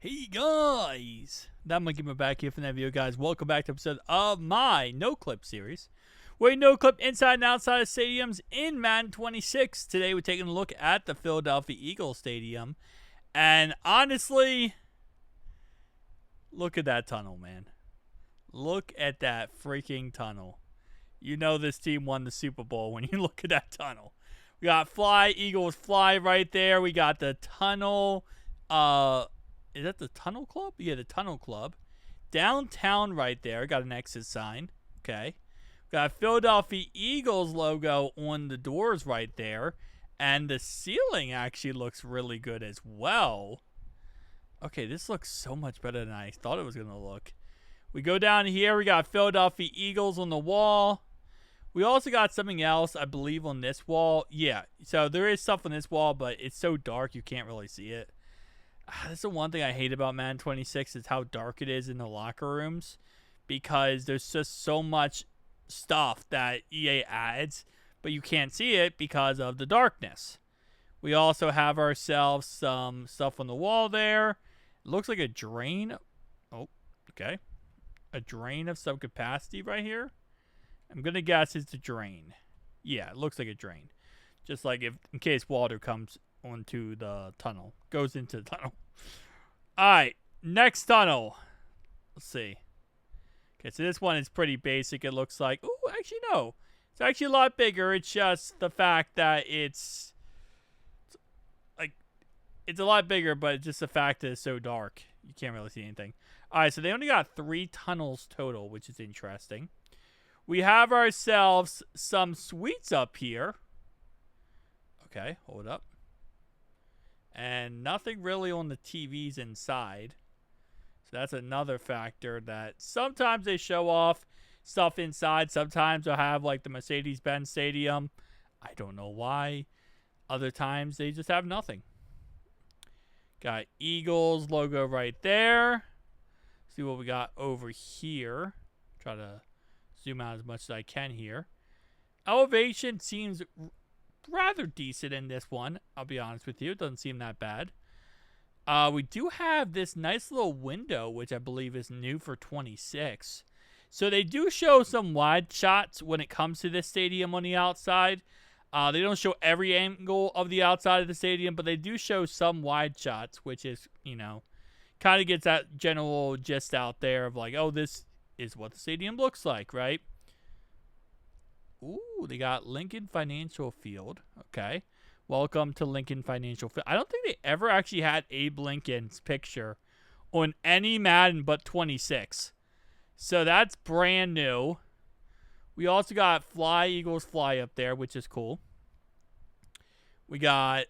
Hey guys, that monkey my back here from that video, guys. Welcome back to episode of my Noclipped series, where we Noclip inside and outside of stadiums in Madden 26. Today we're taking a look at the Philadelphia Eagles Stadium, and honestly, look at that tunnel, man. Look at that freaking tunnel. You know this team won the Super Bowl when you look at that tunnel. We got Fly, Eagles Fly right there. We got the tunnel, is that the Tunnel Club? Yeah, the Tunnel Club. Downtown right there. Got an exit sign. Okay. Got Philadelphia Eagles logo on the doors right there. And the ceiling actually looks really good as well. Okay, this looks so much better than I thought it was going to look. We go down here. We got Philadelphia Eagles on the wall. We also got something else, I believe, on this wall. Yeah, so there is stuff on this wall, but it's so dark you can't really see it. That's the one thing I hate about Madden 26 is how dark it is in the locker rooms, because there's just so much stuff that EA adds, but you can't see it because of the darkness. We also have ourselves some stuff on the wall there. It looks like a drain. Oh, okay. A drain of some capacity right here. I'm going to guess it's a drain. Yeah, it looks like a drain. Just like if in case water comes onto the tunnel. Goes into the tunnel. Alright, next tunnel. Let's see. Okay, so this one is pretty basic, it looks like. Oh, actually, no. It's actually a lot bigger. It's just the fact that it's a lot bigger, but it's just the fact that it's so dark. You can't really see anything. Alright, so they only got 3 tunnels total, which is interesting. We have ourselves some suites up here. Okay, hold up. And nothing really on the TVs inside. So that's another factor that sometimes they show off stuff inside. Sometimes they'll have like the Mercedes-Benz Stadium. I don't know why. Other times they just have nothing. Got Eagles logo right there. See what we got over here. Try to zoom out as much as I can here. Elevation seems rather decent in this one. I'll be honest with you. It doesn't seem that bad. We do have this nice little window, which I believe is new for 26. So they do show some wide shots when it comes to this stadium on the outside. They don't show every angle of the outside of the stadium, but they do show some wide shots, which is, you know, kind of gets that general gist out there of like, oh, this is what the stadium looks like, right? Ooh, they got Lincoln Financial Field. Okay. Welcome to Lincoln Financial Field. I don't think they ever actually had Abe Lincoln's picture on any Madden but 26. So that's brand new. We also got Fly, Eagles Fly up there, which is cool. We got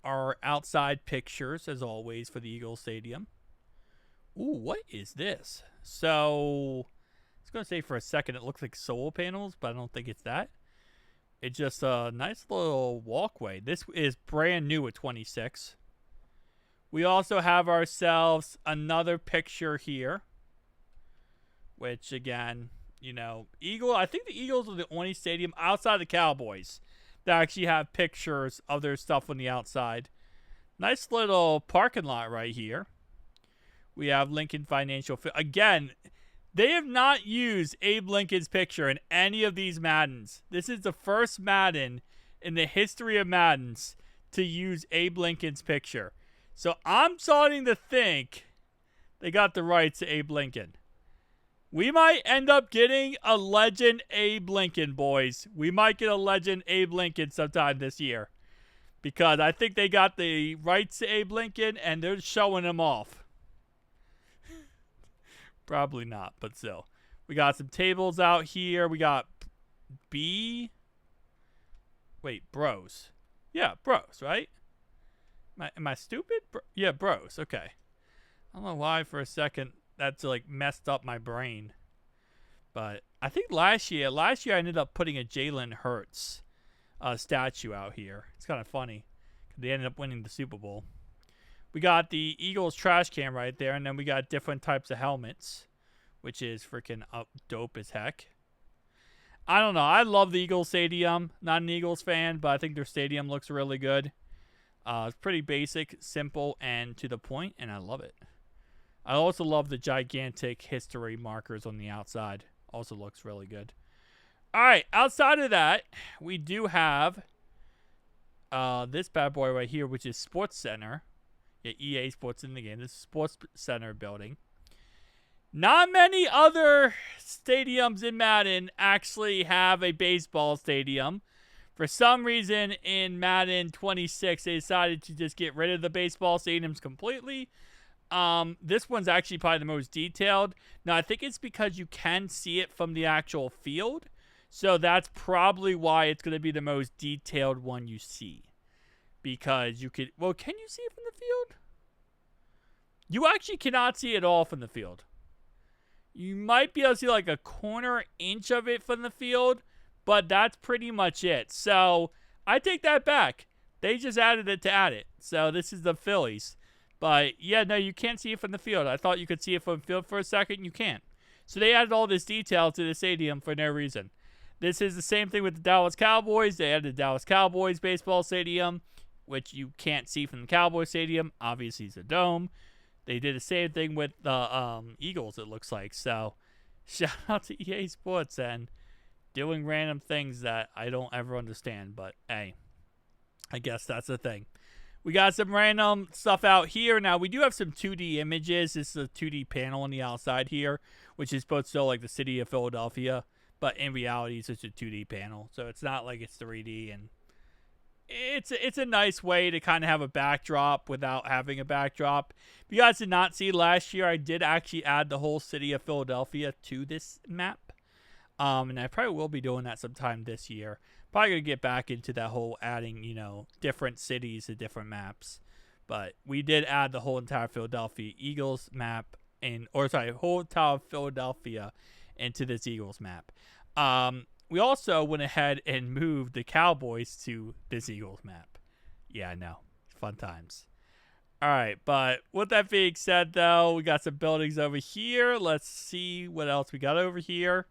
our outside pictures, as always, for the Eagles Stadium. Ooh, what is this? So I was going to say for a second it looks like solar panels, but I don't think it's that. It's just a nice little walkway. This is brand new at 26. We also have ourselves another picture here, which again, you know, I think the Eagles are the only stadium outside the Cowboys that actually have pictures of their stuff on the outside. Nice little parking lot right here. We have Lincoln Financial Field. Again, they have not used Abe Lincoln's picture in any of these Maddens. This is the first Madden in the history of Maddens to use Abe Lincoln's picture. So I'm starting to think they got the rights to Abe Lincoln. We might end up getting a legend Abe Lincoln, boys. We might get a legend Abe Lincoln sometime this year. Because I think they got the rights to Abe Lincoln and they're showing him off. Probably not, but still. We got some tables out here. We got Bros. Yeah, Bros, right? Am I stupid? Yeah, Bros. Okay. I don't know why for a second that's like messed up my brain. But I think last year I ended up putting a Jalen Hurts statue out here. It's kind of funny. They ended up winning the Super Bowl. We got the Eagles trash can right there, and then we got different types of helmets, which is freaking dope as heck. I don't know. I love the Eagles Stadium. Not an Eagles fan, but I think their stadium looks really good. It's pretty basic, simple, and to the point, and I love it. I also love the gigantic history markers on the outside. Also looks really good. All right, outside of that, we do have this bad boy right here, which is Sports Center. Yeah, EA Sports in the game. This is Sports Center building. Not many other stadiums in Madden actually have a baseball stadium. For some reason, in Madden 26, they decided to just get rid of the baseball stadiums completely. This one's actually probably the most detailed. Now, I think it's because you can see it from the actual field. So that's probably why it's going to be the most detailed one you see. Because you could... Well, can you see it from the field? You actually cannot see it all from the field. You might be able to see like a corner inch of it from the field. But that's pretty much it. So, I take that back. They just added it to add it. So, this is the Phillies. But, yeah, no, you can't see it from the field. I thought you could see it from the field for a second. You can't. So, they added all this detail to the stadium for no reason. This is the same thing with the Dallas Cowboys. They added the Dallas Cowboys baseball stadium, which you can't see from the Cowboys stadium. Obviously, it's a dome. They did the same thing with the Eagles, it looks like. So, shout out to EA Sports and doing random things that I don't ever understand, but hey, I guess that's the thing. We got some random stuff out here. Now, we do have some 2D images. This is a 2D panel on the outside here, which is supposed to show like the city of Philadelphia, but in reality, it's just a 2D panel, so it's not like it's 3D, and it's a nice way to kind of have a backdrop without having a backdrop. If you guys did not see last year, I did actually add the whole city of Philadelphia to this map. And I probably will be doing that sometime this year. Probably going to get back into that whole adding, different cities to different maps. But we did add the whole entire Philadelphia Eagles map, whole entire Philadelphia into this Eagles map. We also went ahead and moved the Cowboys to this Eagles map. Yeah, I know. Fun times. All right, but with that being said, though, we got some buildings over here. Let's see what else we got over here.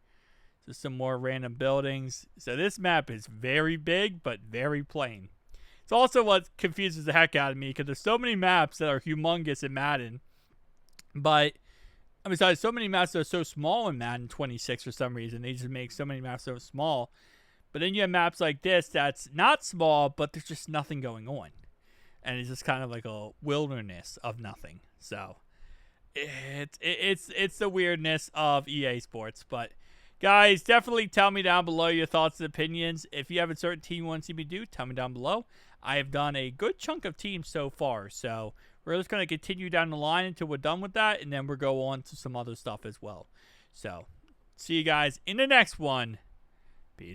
Just some more random buildings. So this map is very big, but very plain. It's also what confuses the heck out of me, because there's so many maps that are humongous in Madden. But, besides, so many maps that are so small in Madden 26 for some reason. They just make so many maps so small. But then you have maps like this that's not small, but there's just nothing going on. And it's just kind of like a wilderness of nothing. So, it's the weirdness of EA Sports, but... Guys, definitely tell me down below your thoughts and opinions. If you have a certain team you want to see me do, tell me down below. I have done a good chunk of teams so far, so we're just going to continue down the line until we're done with that, and then we'll go on to some other stuff as well. So, see you guys in the next one.